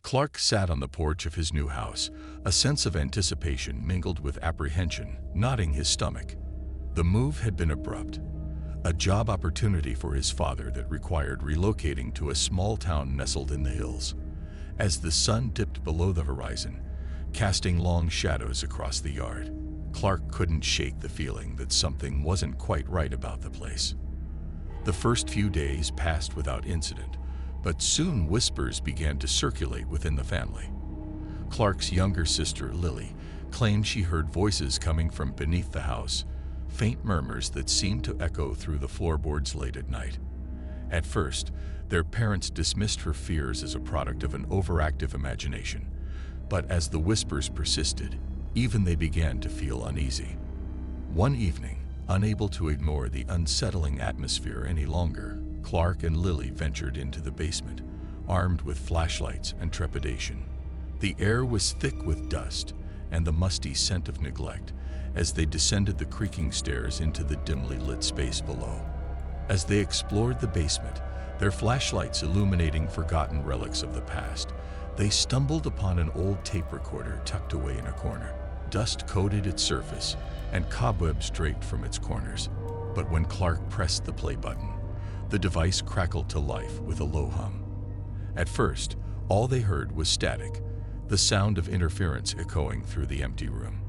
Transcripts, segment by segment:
Clark sat on the porch of his new house, a sense of anticipation mingled with apprehension knotting his stomach. The move had been abrupt, a job opportunity for his father that required relocating to a small town nestled in the hills. As the sun dipped below the horizon, casting long shadows across the yard, Clark couldn't shake the feeling that something wasn't quite right about the place. The first few days passed without incident, but soon whispers began to circulate within the family. Clark's younger sister, Lily, claimed she heard voices coming from beneath the house, faint murmurs that seemed to echo through the floorboards late at night. At first, their parents dismissed her fears as a product of an overactive imagination, but as the whispers persisted, even they began to feel uneasy. One evening, unable to ignore the unsettling atmosphere any longer, Clark and Lily ventured into the basement, armed with flashlights and trepidation. The air was thick with dust and the musty scent of neglect as they descended the creaking stairs into the dimly lit space below. As they explored the basement, their flashlights illuminating forgotten relics of the past, they stumbled upon an old tape recorder tucked away in a corner. Dust coated its surface and cobwebs draped from its corners. But when Clark pressed the play button, the device crackled to life with a low hum. At first, all they heard was static, the sound of interference echoing through the empty room.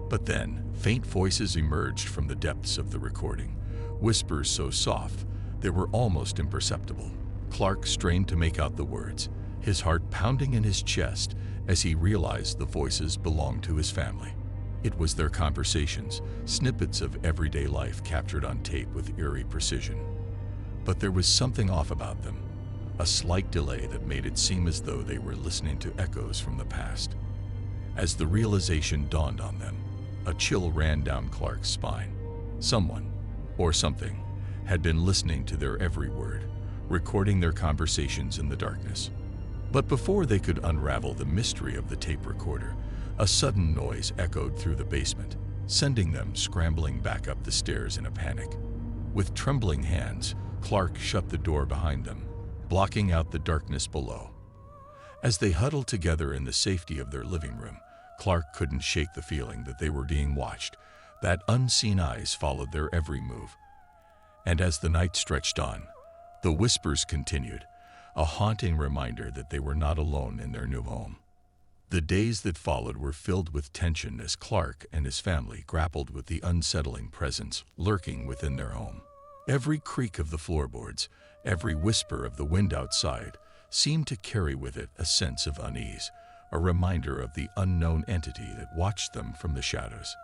But then, faint voices emerged from the depths of the recording, whispers so soft they were almost imperceptible. Clark strained to make out the words, his heart pounding in his chest as he realized the voices belonged to his family. It was their conversations, snippets of everyday life captured on tape with eerie precision. But there was something off about them, a slight delay that made it seem as though they were listening to echoes from the past. As the realization dawned on them, a chill ran down Clark's spine. Someone, or something, had been listening to their every word, recording their conversations in the darkness. But before they could unravel the mystery of the tape recorder, a sudden noise echoed through the basement, sending them scrambling back up the stairs in a panic. With trembling hands, Clark shut the door behind them, blocking out the darkness below. As they huddled together in the safety of their living room, Clark couldn't shake the feeling that they were being watched, that unseen eyes followed their every move. And as the night stretched on, the whispers continued, a haunting reminder that they were not alone in their new home. The days that followed were filled with tension as Clark and his family grappled with the unsettling presence lurking within their home. Every creak of the floorboards, every whisper of the wind outside, seemed to carry with it a sense of unease, a reminder of the unknown entity that watched them from the shadows.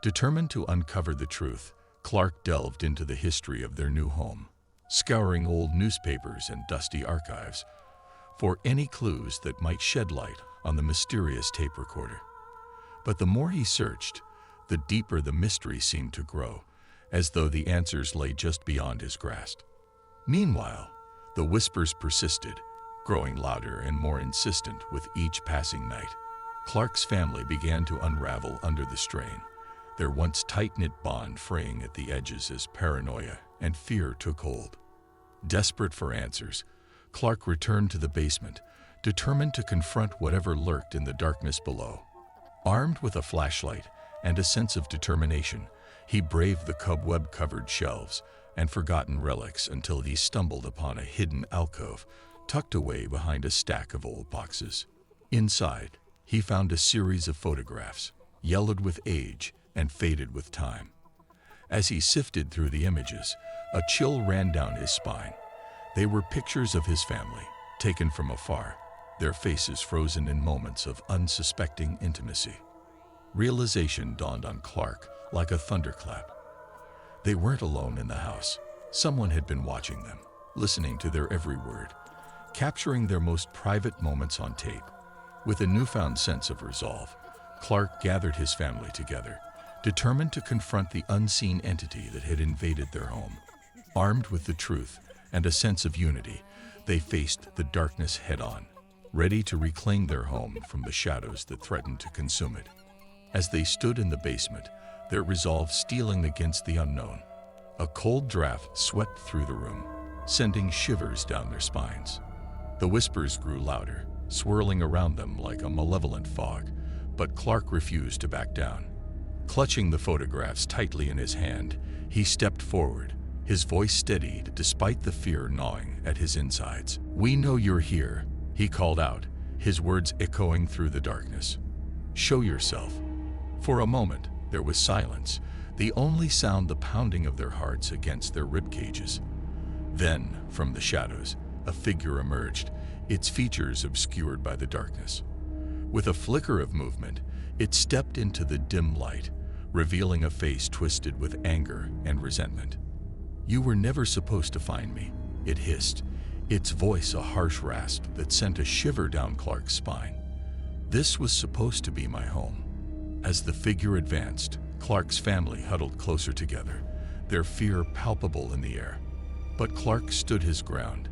Determined to uncover the truth, Clark delved into the history of their new home, scouring old newspapers and dusty archives for any clues that might shed light on the mysterious tape recorder. But the more he searched, the deeper the mystery seemed to grow, as though the answers lay just beyond his grasp. Meanwhile, the whispers persisted, growing louder and more insistent with each passing night. Clark's family began to unravel under the strain, their once tight-knit bond fraying at the edges as paranoia and fear took hold. Desperate for answers, Clark returned to the basement, determined to confront whatever lurked in the darkness below. Armed with a flashlight and a sense of determination, he braved the cobweb-covered shelves and forgotten relics until he stumbled upon a hidden alcove tucked away behind a stack of old boxes. Inside, he found a series of photographs, yellowed with age and faded with time. As he sifted through the images, a chill ran down his spine. They were pictures of his family, taken from afar, their faces frozen in moments of unsuspecting intimacy. Realization dawned on Clark like a thunderclap. They weren't alone in the house. Someone had been watching them, listening to their every word, capturing their most private moments on tape. With a newfound sense of resolve, Clark gathered his family together, determined to confront the unseen entity that had invaded their home. Armed with the truth and a sense of unity, they faced the darkness head-on, ready to reclaim their home from the shadows that threatened to consume it. As they stood in the basement, their resolve steeling against the unknown, a cold draft swept through the room, sending shivers down their spines. The whispers grew louder, swirling around them like a malevolent fog, but Clark refused to back down. Clutching the photographs tightly in his hand, he stepped forward, his voice steadied despite the fear gnawing at his insides. "We know you're here," he called out, his words echoing through the darkness. "Show yourself." For a moment, there was silence, the only sound the pounding of their hearts against their rib cages. Then, from the shadows, a figure emerged, its features obscured by the darkness. With a flicker of movement, it stepped into the dim light, revealing a face twisted with anger and resentment. "You were never supposed to find me," it hissed, its voice a harsh rasp that sent a shiver down Clark's spine. "This was supposed to be my home." As the figure advanced, Clark's family huddled closer together, their fear palpable in the air. But Clark stood his ground,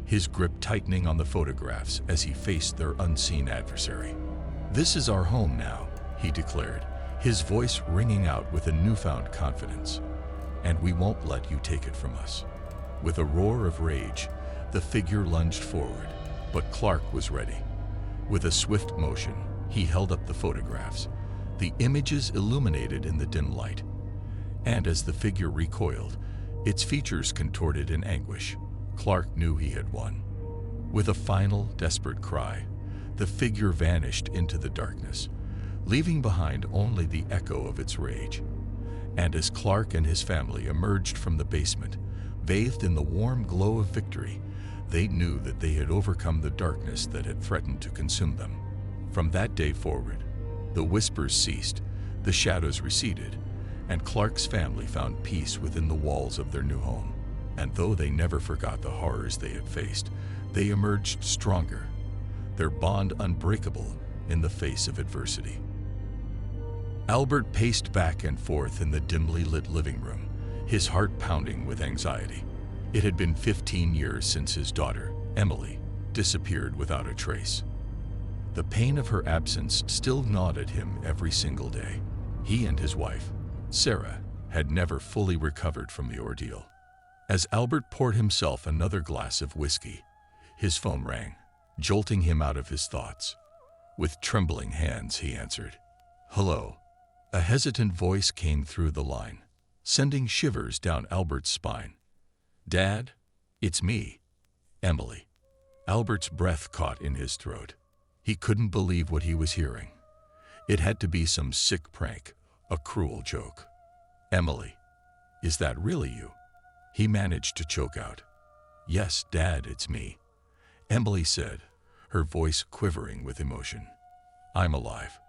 his grip tightening on the photographs as he faced their unseen adversary. "This is our home now," he declared, his voice ringing out with a newfound confidence. "And we won't let you take it from us." With a roar of rage, the figure lunged forward, but Clark was ready. With a swift motion, he held up the photographs, the images illuminated in the dim light. And as the figure recoiled, its features contorted in anguish, Clark knew he had won. With a final, desperate cry, the figure vanished into the darkness, leaving behind only the echo of its rage. And as Clark and his family emerged from the basement, bathed in the warm glow of victory, they knew that they had overcome the darkness that had threatened to consume them. From that day forward, the whispers ceased, the shadows receded, and Clark's family found peace within the walls of their new home. And though they never forgot the horrors they had faced, they emerged stronger, their bond unbreakable in the face of adversity. Albert paced back and forth in the dimly lit living room, his heart pounding with anxiety. It had been 15 years since his daughter, Emily, disappeared without a trace. The pain of her absence still gnawed at him every single day. He and his wife, Sarah, had never fully recovered from the ordeal. As Albert poured himself another glass of whiskey, his phone rang, jolting him out of his thoughts. With trembling hands, he answered. "Hello." A hesitant voice came through the line, sending shivers down Albert's spine. "Dad, it's me, Emily." Albert's breath caught in his throat. He couldn't believe what he was hearing. It had to be some sick prank, a cruel joke. "Emily, is that really you?" He managed to choke out. "Yes, Dad, it's me," Emily said, her voice quivering with emotion. "I'm alive."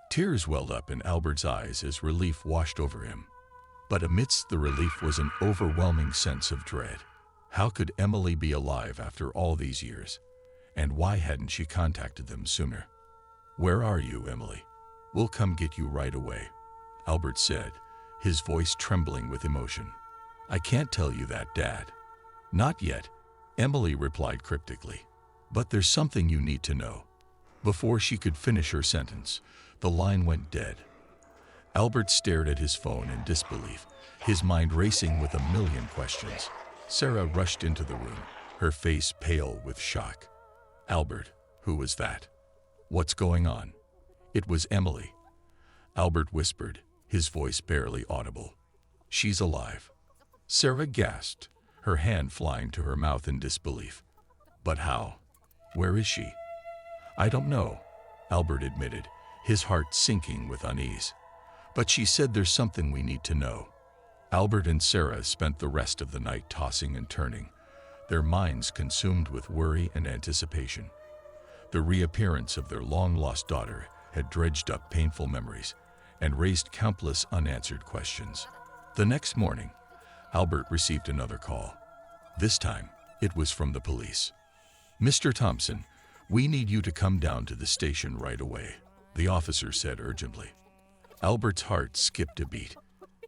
Tears welled up in Albert's eyes as relief washed over him. But amidst the relief was an overwhelming sense of dread. How could Emily be alive after all these years? And why hadn't she contacted them sooner? "Where are you, Emily? We'll come get you right away," Albert said, his voice trembling with emotion. "I can't tell you that, Dad." "Not yet," Emily replied cryptically. "But there's something you need to know." Before she could finish her sentence, the line went dead. Albert stared at his phone in disbelief, his mind racing with a million questions. Sarah rushed into the room, her face pale with shock. "Albert, who was that? What's going on?" "It was Emily," Albert whispered, his voice barely audible. "She's alive." Sarah gasped, her hand flying to her mouth in disbelief. "But how? Where is she?" "I don't know," Albert admitted, his heart sinking with unease. "But she said there's something we need to know." Albert and Sarah spent the rest of the night tossing and turning, their minds consumed with worry and anticipation. The reappearance of their long-lost daughter had dredged up painful memories and raised countless unanswered questions. The next morning, Albert received another call. This time, it was from the police. "Mr. Thompson, we need you to come down to the station right away," the officer said urgently. Albert's heart skipped a beat.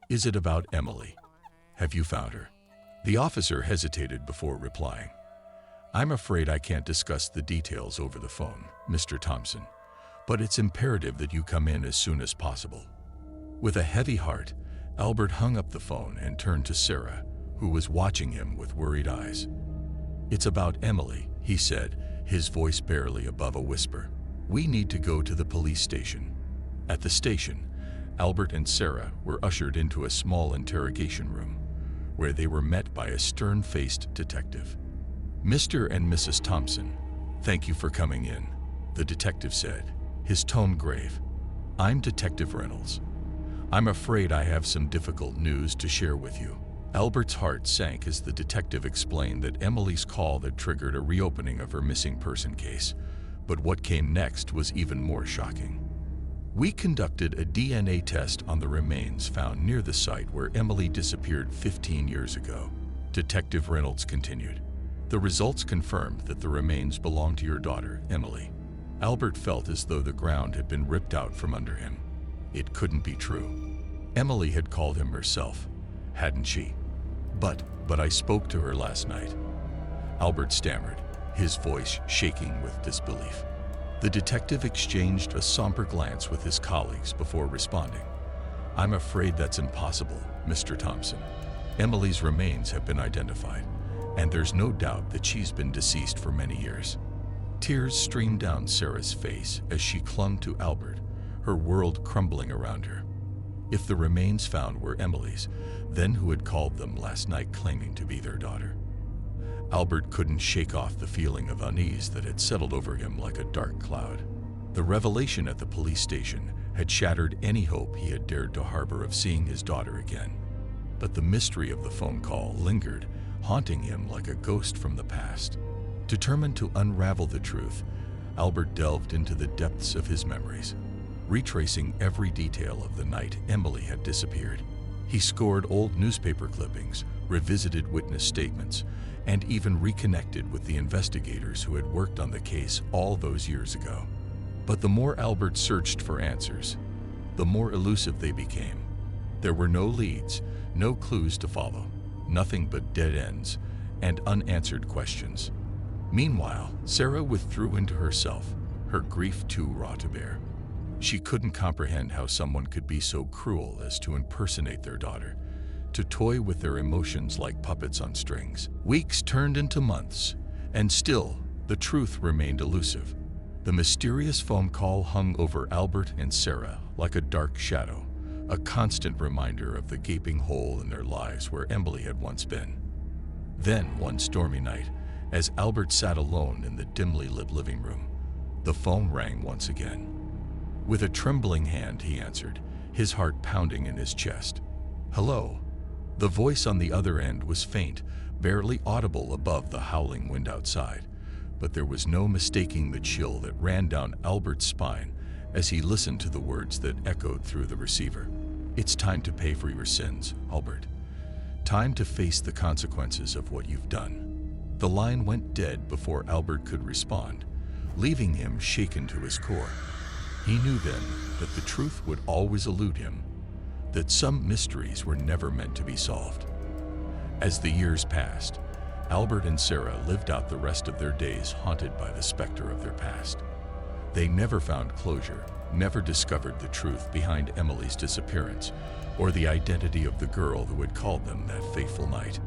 "Is it about Emily? Have you found her?" The officer hesitated before replying. "I'm afraid I can't discuss the details over the phone, Mr. Thompson, but it's imperative that you come in as soon as possible." With a heavy heart, Albert hung up the phone and turned to Sarah, who was watching him with worried eyes. "It's about Emily," he said, his voice barely above a whisper. "We need to go to the police station." At the station, Albert and Sarah were ushered into a small interrogation room, where they were met by a stern-faced detective. "Mr. and Mrs. Thompson, thank you for coming in," the detective said, his tone grave. "I'm Detective Reynolds. I'm afraid I have some difficult news to share with you." Albert's heart sank as the detective explained that Emily's call had triggered a reopening of her missing person case, but what came next was even more shocking. "We conducted a DNA test on the remains found near the site where Emily disappeared 15 years ago," Detective Reynolds continued. "The results confirmed that the remains belonged to your daughter, Emily." Albert felt as though the ground had been ripped out from under him. It couldn't be true. Emily had called him herself, hadn't she? But I spoke to her last night," Albert stammered, his voice shaking with disbelief. The detective exchanged a somber glance with his colleagues before responding. "I'm afraid that's impossible, Mr. Thompson. Emily's remains have been identified, and there's no doubt that she's been deceased for many years." Tears streamed down Sarah's face as she clung to Albert, her world crumbling around her. If the remains found were Emily's, then who had called them last night claiming to be their daughter? Albert couldn't shake off the feeling of unease that had settled over him like a dark cloud. The revelation at the police station had shattered any hope he had dared to harbor of seeing his daughter again. But the mystery of the phone call lingered, haunting him like a ghost from the past. Determined to unravel the truth, Albert delved into the depths of his memories, retracing every detail of the night Emily had disappeared. He scored old newspaper clippings, revisited witness statements, and even reconnected with the investigators who had worked on the case all those years ago. But the more Albert searched for answers, the more elusive they became. There were no leads, no clues to follow, nothing but dead ends and unanswered questions. Meanwhile, Sarah withdrew into herself, her grief too raw to bear. She couldn't comprehend how someone could be so cruel as to impersonate their daughter, to toy with their emotions like puppets on strings. Weeks turned into months, and still, the truth remained elusive. The mysterious phone call hung over Albert and Sarah like a dark shadow, a constant reminder of the gaping hole in their lives where Emily had once been. Then, one stormy night, as Albert sat alone in the dimly lit living room, the phone rang once again. With a trembling hand, he answered, his heart pounding in his chest. "Hello." The voice on the other end was faint, barely audible above the howling wind outside, but there was no mistaking the chill that ran down Albert's spine as he listened to the words that echoed through the receiver. "It's time to pay for your sins, Albert. Time to face the consequences of what you've done." The line went dead before Albert could respond, leaving him shaken to his core. He knew then that the truth would always elude him, that some mysteries were never meant to be solved. As the years passed, Albert and Sarah lived out the rest of their days haunted by the specter of their past. They never found closure, never discovered the truth behind Emily's disappearance, or the identity of the girl who had called them that fateful night.